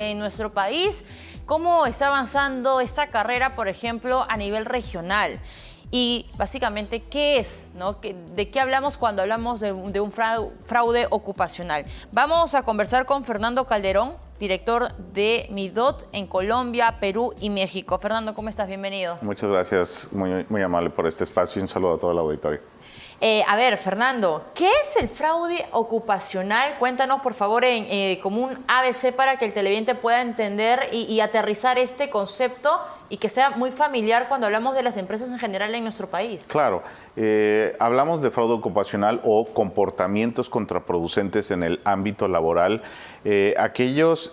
en nuestro país, cómo está avanzando esta carrera, por ejemplo, a nivel regional. Y básicamente, ¿qué es? ¿No? ¿De qué hablamos cuando hablamos de un fraude ocupacional? Vamos a conversar con Fernando Calderón, director de Midot en Colombia, Perú y México. Fernando, ¿cómo estás? Bienvenido. Muchas gracias, muy amable por este espacio y un saludo a todo el auditorio. A ver, Fernando, ¿qué es el fraude ocupacional? Cuéntanos, por favor, como un ABC para que el televidente pueda entender y aterrizar este concepto y que sea muy familiar cuando hablamos de las empresas en general en nuestro país. Claro, hablamos de fraude ocupacional o comportamientos contraproducentes en el ámbito laboral, aquellos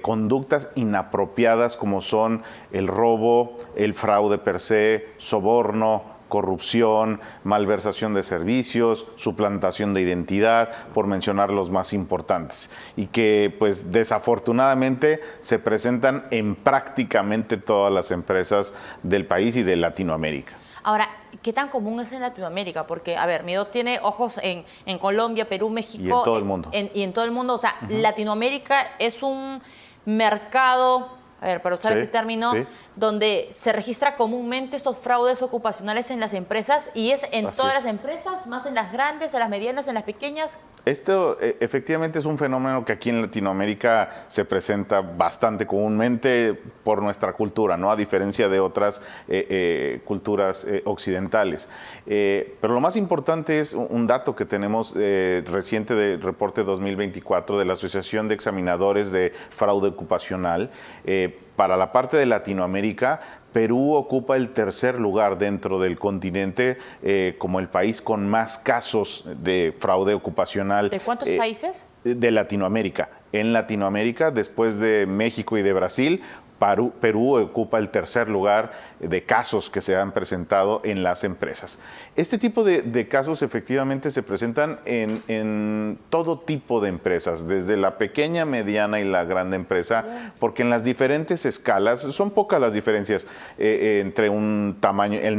conductas inapropiadas como son el robo, el fraude per se, soborno, corrupción, malversación de servicios, suplantación de identidad, por mencionar los más importantes, y que pues desafortunadamente se presentan en prácticamente todas las empresas del país y de Latinoamérica. Ahora, ¿qué tan común es en Latinoamérica? Porque, a ver, Midot tiene ojos en Colombia, Perú, México. Y en todo el mundo. Y en todo el mundo. O sea, Latinoamérica es un mercado, a ver, para usar este término, donde se registra comúnmente estos fraudes ocupacionales en las empresas, y es en todas las empresas, más en las grandes, en las medianas, en las pequeñas. Esto efectivamente es un fenómeno que aquí en Latinoamérica se presenta bastante comúnmente por nuestra cultura, ¿no? A diferencia de otras culturas occidentales. Pero lo más importante es un dato que tenemos reciente del reporte 2024 de la Asociación de Examinadores de Fraude Ocupacional. Para la parte de Latinoamérica, Perú ocupa el tercer lugar dentro del continente como el país con más casos de fraude ocupacional. ¿De cuántos países? De Latinoamérica. En Latinoamérica, después de México y de Brasil, Perú ocupa el tercer lugar de casos que se han presentado en las empresas. Este tipo de casos efectivamente se presentan en todo tipo de empresas, desde la pequeña, mediana y la grande empresa, porque en las diferentes escalas, son pocas las diferencias entre en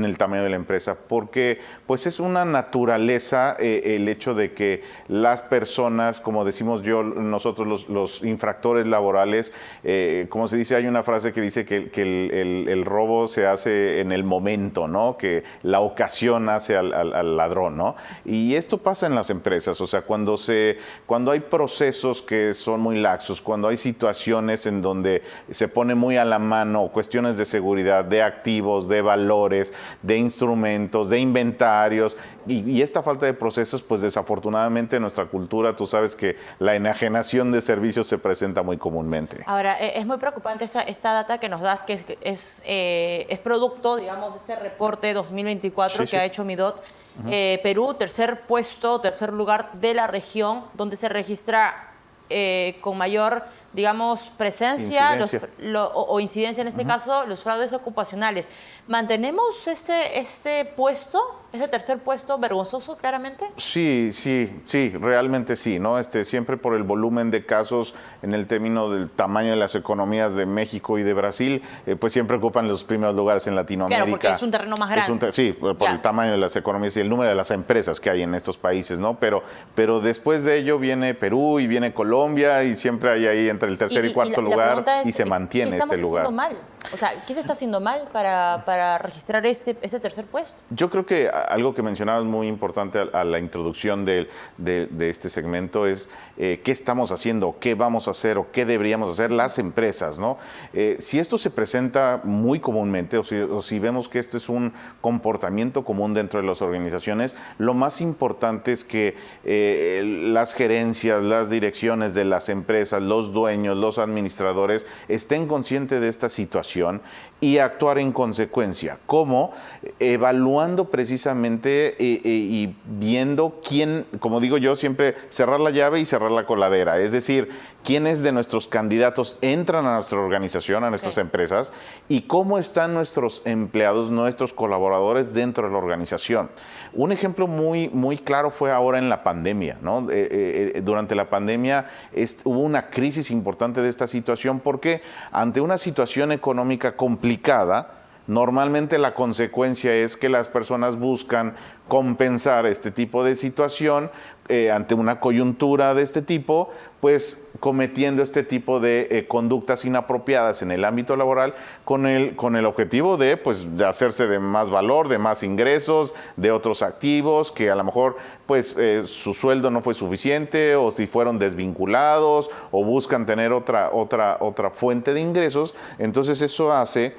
el tamaño de la empresa, porque pues es una naturaleza el hecho de que las personas, como decimos nosotros los infractores laborales, como se dice, hay una frase que dice que el robo se hace en el momento, ¿no? Que la ocasión hace al ladrón, ¿no? Y esto pasa en las empresas, o sea, cuando hay procesos que son muy laxos, cuando hay situaciones en donde se pone muy a la mano cuestiones de seguridad, de activos, de valores, de instrumentos, de inventarios, y esta falta de procesos, pues desafortunadamente en nuestra cultura, tú sabes que la enajenación de servicios se presenta muy comúnmente. Ahora, es muy preocupante esta data que nos das, que es producto, digamos, de este reporte 2024 que ha hecho Midot. Perú, tercer lugar de la región, donde se registra con mayor, digamos, presencia o incidencia, en este caso, los fraudes ocupacionales. ¿Mantenemos este puesto, ese tercer puesto vergonzoso, claramente? Sí, realmente sí, ¿no? Siempre por el volumen de casos en el término del tamaño de las economías de México y de Brasil, pues siempre ocupan los primeros lugares en Latinoamérica. Claro, porque es un terreno más grande. Sí, por el tamaño de las economías y el número de las empresas que hay en estos países, ¿no? Pero después de ello viene Perú y viene Colombia, y siempre hay ahí entre el tercer y cuarto lugar, y se mantiene este lugar. ¿Qué estamos haciendo mal? O sea, ¿qué se está haciendo mal para registrar ese tercer puesto? Yo creo que algo que mencionabas muy importante a la introducción de este segmento es qué estamos haciendo, qué vamos a hacer o qué deberíamos hacer las empresas, ¿no? Si esto se presenta muy comúnmente o si vemos que esto es un comportamiento común dentro de las organizaciones, lo más importante es que las gerencias, las direcciones de las empresas, los dueños, los administradores estén conscientes de esta situación y actuar en consecuencia. ¿Cómo? Evaluando precisamente y viendo quién, como digo yo, siempre cerrar la llave y cerrar la coladera. Es decir, quiénes de nuestros candidatos entran a nuestra organización, a nuestras empresas, y cómo están nuestros empleados, nuestros colaboradores dentro de la organización. Un ejemplo muy claro fue ahora en la pandemia, ¿no? Durante la pandemia hubo una crisis importante de esta situación porque ante una situación económica complicada, Normalmente la consecuencia es que las personas buscan compensar este tipo de situación ante una coyuntura de este tipo, pues cometiendo este tipo de conductas inapropiadas en el ámbito laboral con el objetivo de, pues, de hacerse de más valor, de más ingresos, de otros activos, que a lo mejor pues su sueldo no fue suficiente o si fueron desvinculados o buscan tener otra fuente de ingresos. Entonces eso hace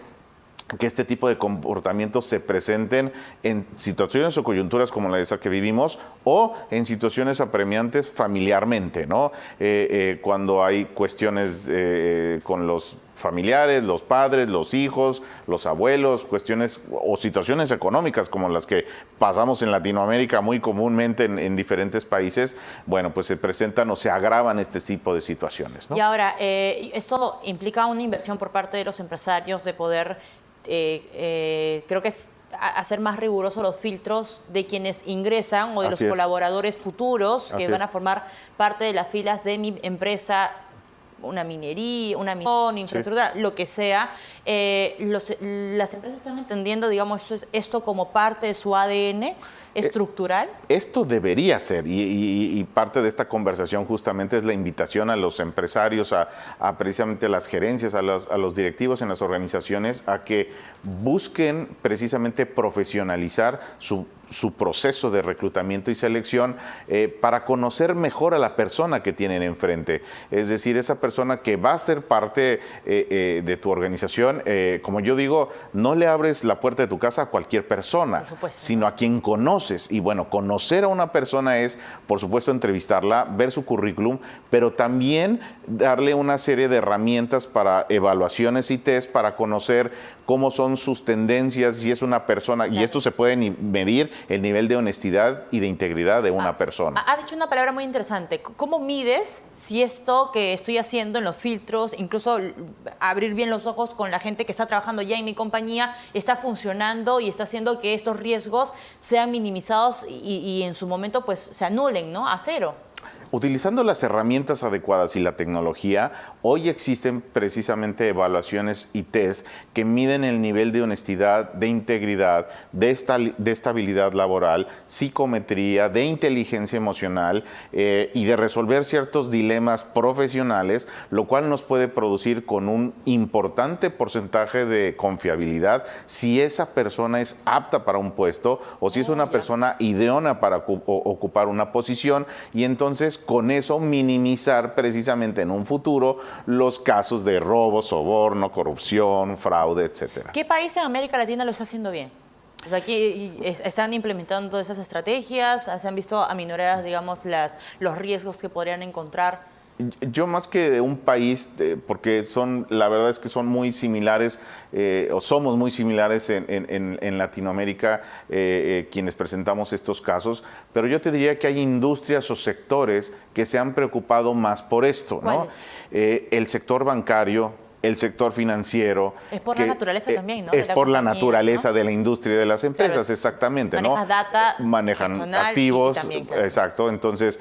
que este tipo de comportamientos se presenten en situaciones o coyunturas como la de esa que vivimos o en situaciones apremiantes familiarmente, ¿no? Cuando hay cuestiones con los familiares, los padres, los hijos, los abuelos, cuestiones o situaciones económicas como las que pasamos en Latinoamérica muy comúnmente en diferentes países, bueno, pues se presentan o se agravan este tipo de situaciones, ¿no? Y ahora, esto implica una inversión por parte de los empresarios de poder, creo que hacer más rigurosos los filtros de quienes ingresan o de los colaboradores futuros que van a formar parte de las filas de mi empresa, una minería, una infraestructura, lo que sea. Las empresas están entendiendo, digamos, esto como parte de su ADN estructural. Esto debería ser, y parte de esta conversación justamente es la invitación a los empresarios, a precisamente las gerencias, a los directivos en las organizaciones, a que busquen precisamente profesionalizar su proceso de reclutamiento y selección para conocer mejor a la persona que tienen enfrente. Es decir, esa persona que va a ser parte de tu organización, como yo digo, no le abres la puerta de tu casa a cualquier persona, sino a quien conoces. Y bueno, conocer a una persona es, por supuesto, entrevistarla, ver su currículum, pero también darle una serie de herramientas para evaluaciones y test para conocer cómo son sus tendencias, si es una persona, y esto se puede medir el nivel de honestidad y de integridad de una persona. Has dicho una palabra muy interesante. ¿Cómo mides si esto que estoy haciendo en los filtros, incluso abrir bien los ojos con la gente que está trabajando ya en mi compañía, está funcionando y está haciendo que estos riesgos sean minimizados y en su momento pues se anulen, ¿no? A cero? Utilizando las herramientas adecuadas y la tecnología, hoy existen precisamente evaluaciones y test que miden el nivel de honestidad, de integridad, de estabilidad laboral, psicometría, de inteligencia emocional y de resolver ciertos dilemas profesionales, lo cual nos puede producir con un importante porcentaje de confiabilidad si esa persona es apta para un puesto o si es una persona idónea para ocupar una posición, y entonces con eso minimizar precisamente en un futuro los casos de robo, soborno, corrupción, fraude, etcétera. ¿Qué país en América Latina lo está haciendo bien? O sea, aquí están implementando esas estrategias, se han visto aminoradas, digamos, los riesgos que podrían encontrar. Yo más que de un país, porque la verdad es que son muy similares, o somos muy similares en Latinoamérica quienes presentamos estos casos, pero yo te diría que hay industrias o sectores que se han preocupado más por esto, ¿no? El sector bancario, el sector financiero. Es por la naturaleza también, ¿no? Es por la naturaleza, ¿no?, de la industria y de las empresas, claro, exactamente, ¿no? Manejas data, manejan activos, también, claro, exacto. Entonces,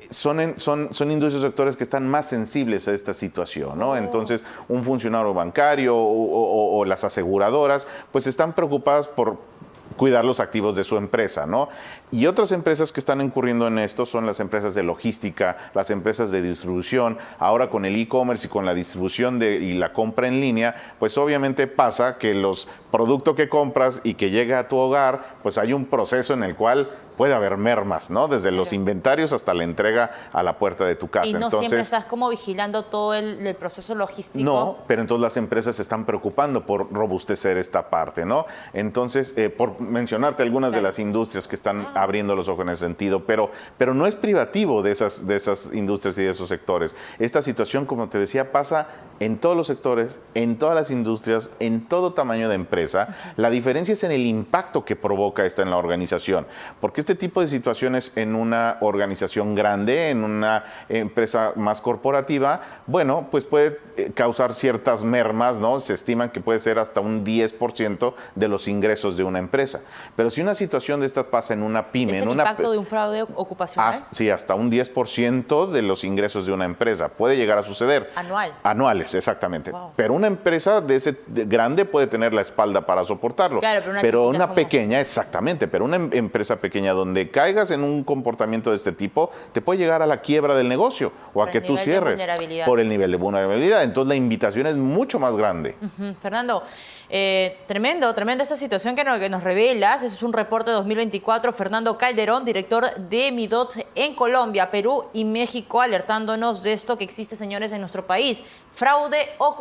son industrias o sectores que están más sensibles a esta situación, ¿no? Entonces, un funcionario bancario o las aseguradoras, pues están preocupadas por cuidar los activos de su empresa, ¿no? Y otras empresas que están incurriendo en esto son las empresas de logística, las empresas de distribución. Ahora con el e-commerce y con la distribución y la compra en línea, pues obviamente pasa que los productos que compras y que llega a tu hogar, pues hay un proceso en el cual puede haber mermas, ¿no? Desde los inventarios hasta la entrega a la puerta de tu casa. Y no siempre estás como vigilando todo el proceso logístico. No, pero entonces las empresas se están preocupando por robustecer esta parte, ¿no? Entonces, por mencionarte algunas de las industrias que están abriendo los ojos en ese sentido, pero no es privativo de esas industrias y de esos sectores. Esta situación, como te decía, pasa en todos los sectores, en todas las industrias, en todo tamaño de empresa. La diferencia es en el impacto que provoca esta en la organización, porque este tipo de situaciones en una organización grande, en una empresa más corporativa, bueno, pues puede causar ciertas mermas, ¿no? Se estiman que puede ser hasta un 10% de los ingresos de una empresa. Pero si una situación de estas pasa en una pyme, ¿Es el impacto de un fraude ocupacional? Sí, hasta un 10% de los ingresos de una empresa. Puede llegar a suceder. Anual. Anuales, exactamente. Wow. Pero una empresa de ese grande puede tener la espalda para soportarlo. Claro, pero una una pequeña, exactamente, pero una empresa pequeña donde caigas en un comportamiento de este tipo, te puede llegar a la quiebra del negocio o a que tú cierres por el nivel de vulnerabilidad. Entonces la invitación es mucho más grande. Fernando, tremenda esta situación que nos revelas. Ese es un reporte de 2024. Fernando Calderón, director de Midot en Colombia, Perú y México, alertándonos de esto que existe, señores, en nuestro país. Fraude ocupacional.